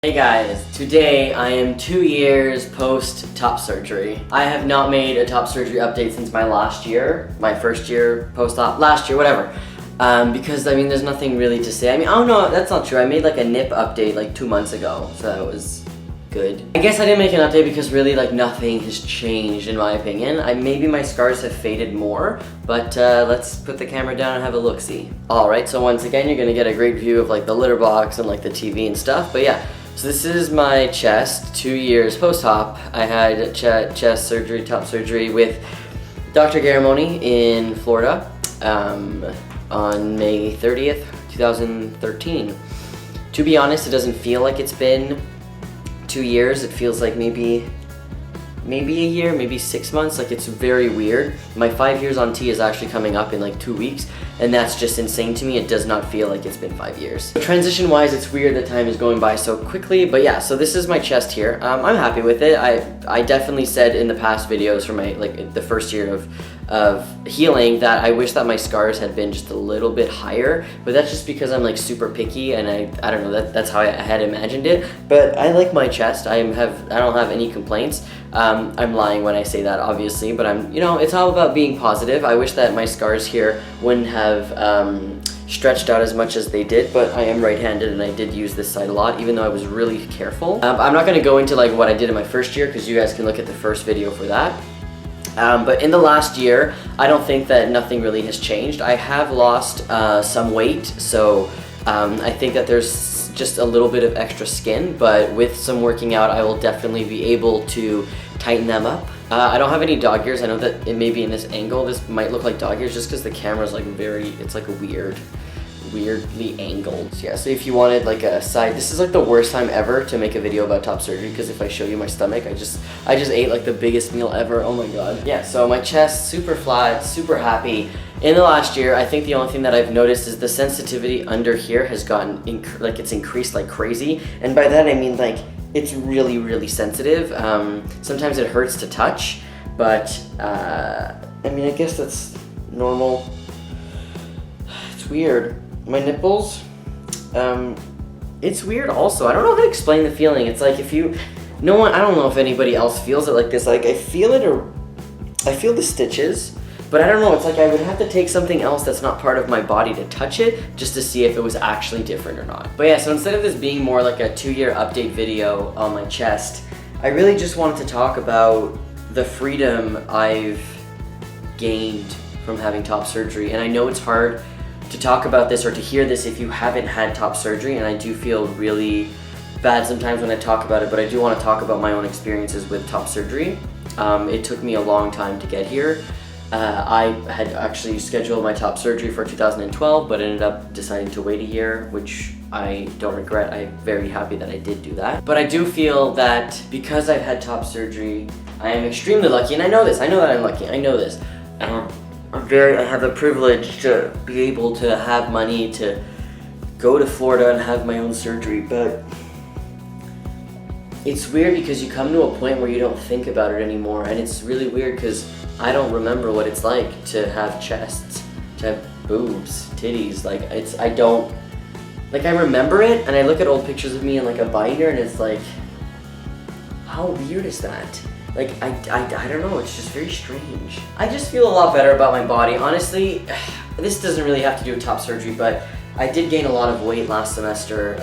Hey guys, today I am 2 years post top surgery. I have not made a top surgery update since my last year, my first year post-op, last year, whatever. Because I mean there's nothing really to say. I mean, oh no, that's not true. I made like a nip update like 2 months ago, so that was good. I guess I didn't make an update because really like nothing has changed in my opinion. Maybe my scars have faded more, but let's put the camera down and have a look-see. Alright, so once again you're gonna get a great view of like the litter box and like the TV and stuff, but yeah. So this is my chest, 2 years post-op. I had chest surgery, top surgery with Dr. Garamoni in Florida on May 30th, 2013. To be honest, it doesn't feel like it's been 2 years. It feels like maybe a year, maybe 6 months. Like, it's very weird. My 5 years on T is actually coming up in like 2 weeks, and that's just insane to me. It does not feel like it's been 5 years. Transition wise, it's weird that time is going by so quickly, but yeah, so this is my chest here. I'm happy with it. I definitely said in the past videos from my, like, the first year of healing that I wish that my scars had been just a little bit higher, but that's just because I'm like super picky and I don't know, that's how I had imagined it. But I like my chest. I don't have any complaints. I'm lying when I say that, obviously, but it's all about being positive. I wish that my scars here wouldn't have stretched out as much as they did, but I am right-handed and I did use this side a lot, even though I was really careful. I'm not gonna go into like what I did in my first year because you guys can look at the first video for that. But in the last year, I don't think that nothing really has changed. I have lost some weight, so I think that there's just a little bit of extra skin, but with some working out, I will definitely be able to tighten them up. I don't have any dog ears. I know that it may be in this angle, this might look like dog ears just because the camera's like it's like weirdly angled. So yeah, so if you wanted like a side, this is like the worst time ever to make a video about top surgery because if I show you my stomach, I just ate like the biggest meal ever. Oh my god. Yeah, so my chest, super flat, super happy. In the last year, I think the only thing that I've noticed is the sensitivity under here has gotten, it's increased like crazy. And by that I mean like, it's really, really sensitive. Sometimes it hurts to touch, but I mean, I guess that's normal. It's weird. My nipples, it's weird also. I don't know how to explain the feeling. It's like I don't know if anybody else feels it like this. Like I feel it, or I feel the stitches, but I don't know. It's like I would have to take something else that's not part of my body to touch it just to see if it was actually different or not. But yeah, so instead of this being more like a 2-year update video on my chest, I really just wanted to talk about the freedom I've gained from having top surgery. And I know it's hard to talk about this or to hear this if you haven't had top surgery, and I do feel really bad sometimes when I talk about it, but I do want to talk about my own experiences with top surgery. It took me a long time to get here. I had actually scheduled my top surgery for 2012, but ended up deciding to wait a year, which I don't regret. I'm very happy that I did do that. But I do feel that because I've had top surgery, I am extremely lucky, and I know this. I know that I'm lucky. I know this. I have the privilege to be able to have money to go to Florida and have my own surgery, but it's weird because you come to a point where you don't think about it anymore, and it's really weird because I don't remember what it's like to have chests, to have boobs, titties. I remember it, and I look at old pictures of me in like a binder, and it's like, how weird is that? Like, I don't know, it's just very strange. I just feel a lot better about my body. Honestly, this doesn't really have to do with top surgery, but I did gain a lot of weight last semester,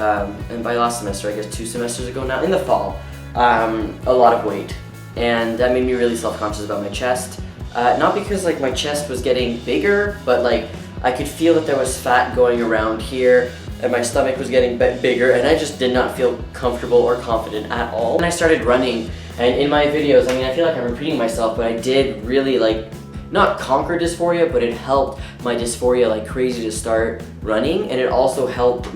and by last semester, I guess 2 semesters ago now, in the fall, a lot of weight. And that made me really self-conscious about my chest. Not because like my chest was getting bigger, but like I could feel that there was fat going around here, and my stomach was getting bigger, and I just did not feel comfortable or confident at all. And I started running, and in my videos, I mean, I feel like I'm repeating myself, but I did really like, not conquer dysphoria, but it helped my dysphoria like crazy to start running, and it also helped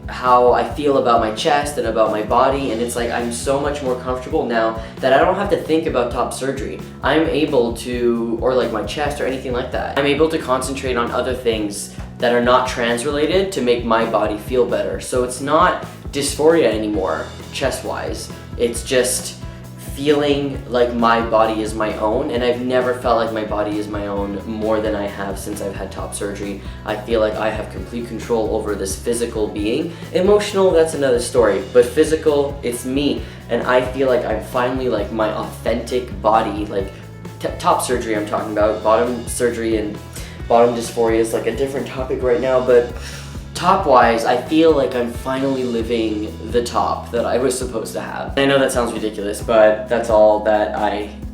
how I feel about my chest and about my body, and it's like I'm so much more comfortable now that I don't have to think about top surgery. I'm able to, or like my chest or anything like that, I'm able to concentrate on other things that are not trans related to make my body feel better. So it's not dysphoria anymore, chest wise. It's just feeling like my body is my own, and I've never felt like my body is my own more than I have since I've had top surgery. I feel like I have complete control over this physical being. Emotional, that's another story, but physical, it's me, and I feel like I'm finally like my authentic body. Like top surgery I'm talking about, bottom surgery and bottom dysphoria is like a different topic right now, but top-wise, I feel like I'm finally living the top that I was supposed to have. I know that sounds ridiculous, but that's all that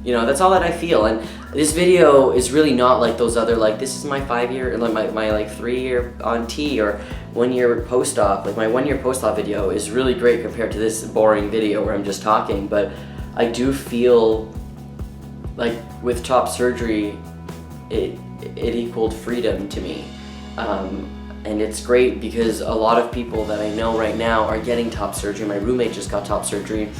that's all that I feel. And this video is really not like those other, like, this is my 5-year, like my like 3-year on T or 1-year post-op. Like my 1-year post-op video is really great compared to this boring video where I'm just talking, but I do feel like with top surgery, it equaled freedom to me. And it's great because a lot of people that I know right now are getting top surgery. My roommate just got top surgery,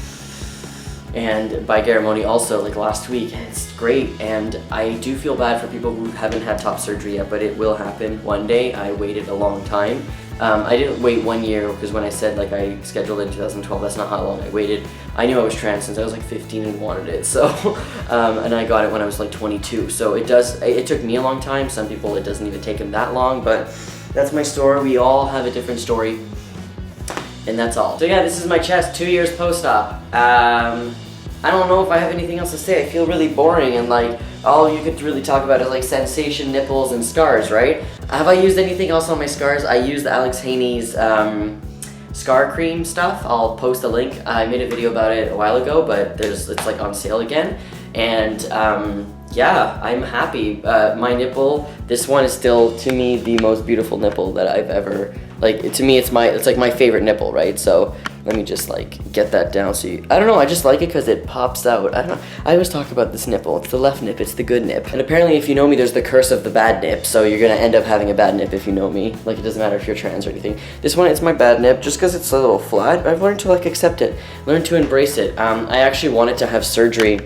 and by Garamoni also, like last week. And it's great, and I do feel bad for people who haven't had top surgery yet, but it will happen one day. I waited a long time. I didn't wait 1 year, because when I said like I scheduled it in 2012, that's not how long I waited. I knew I was trans since I was like 15 and wanted it, so and I got it when I was like 22. So it took me a long time. Some people it doesn't even take them that long, but that's my story. We all have a different story, and that's all. So yeah, this is my chest, 2 years post-op. I don't know if I have anything else to say. I feel really boring, and like all you could really talk about is like sensation, nipples, and scars, right? Have I used anything else on my scars? I used Alex Haney's scar cream stuff. I'll post a link. I made a video about it a while ago, but it's like on sale again, and yeah, I'm happy. My nipple, this one is still, to me, the most beautiful nipple that I've ever, like, to me, it's like my favorite nipple, right? So let me just like get that down so you, I don't know, I just like it because it pops out. I don't know, I always talk about this nipple. It's the left nip, it's the good nip. And apparently if you know me, there's the curse of the bad nip, so you're gonna end up having a bad nip if you know me. Like, it doesn't matter if you're trans or anything. This one, it's my bad nip, just because it's a little flat. I've learned to like accept it, learn to embrace it. I actually wanted to have surgery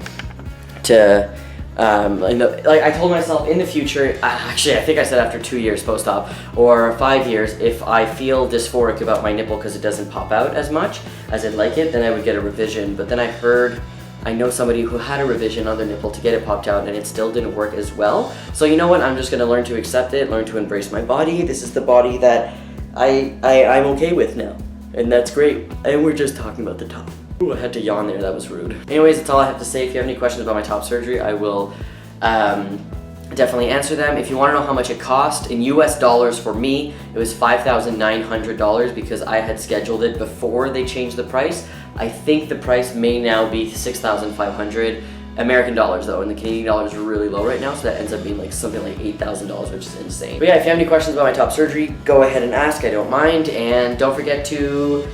to, like I told myself in the future, actually I think I said after 2 years post-op or 5 years, if I feel dysphoric about my nipple because it doesn't pop out as much as I'd like it, then I would get a revision. But then I know somebody who had a revision on their nipple to get it popped out, and it still didn't work as well. So you know what, I'm just gonna learn to accept it, learn to embrace my body. This is the body that I'm okay with now, and that's great. And we're just talking about the top. Ooh, I had to yawn there, that was rude. Anyways, that's all I have to say. If you have any questions about my top surgery, I will definitely answer them. If you want to know how much it cost in US dollars for me, it was $5,900 because I had scheduled it before they changed the price. I think the price may now be $6,500 American dollars though, and the Canadian dollars are really low right now, so that ends up being like something like $8,000, which is insane. But yeah, if you have any questions about my top surgery, go ahead and ask, I don't mind. And don't forget to,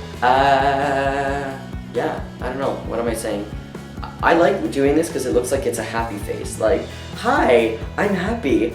yeah, I don't know, what am I saying? I like doing this because it looks like it's a happy face. Like, hi, I'm happy.